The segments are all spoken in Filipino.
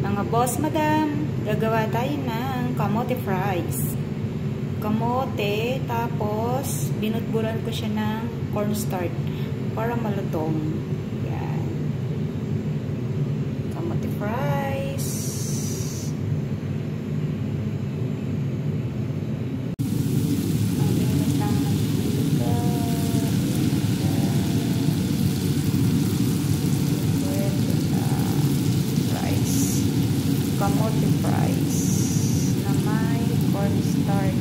Mga boss, madam, gagawa tayo ng kamote fries. Kamote, tapos binutburan ko siya ng cornstarch para malutong. Yan. Kamote fries. Kamote fries na may cornstarch.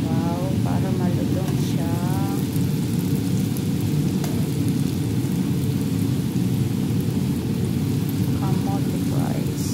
Wow, para malutong siya. Kamote fries.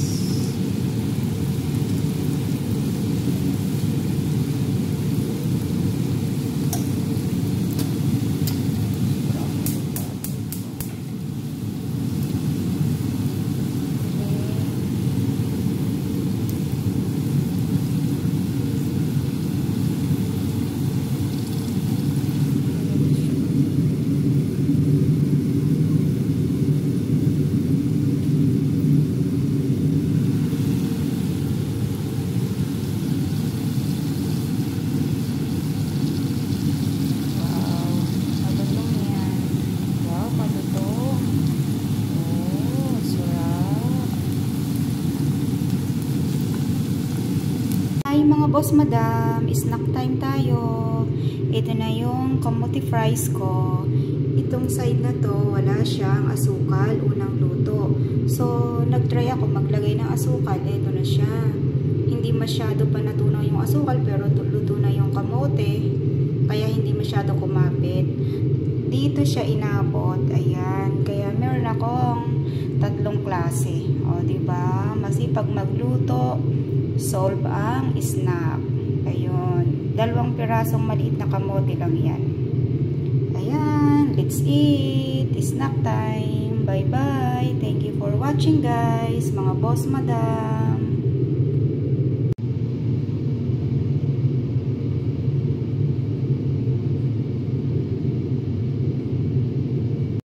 Hi mga boss, madam, snack time tayo. Ito na yung kamote fries ko. Itong side na to, wala siyang asukal, unang luto. So, nagtry ako maglagay ng asukal. Ito na siya. Hindi masyado pa natunaw yung asukal, pero luto na yung kamote. Kaya hindi masyado kumapit. Dito siya inabot. Ayan. Kaya meron akong 3 klase. O, diba? Masipag magluto. Solve ang snack. Ayun. 2 pirasong maliit na kamote lang yan. Ayan. Let's eat. Snack time. Bye-bye. Thank you for watching, guys. Mga boss, madam.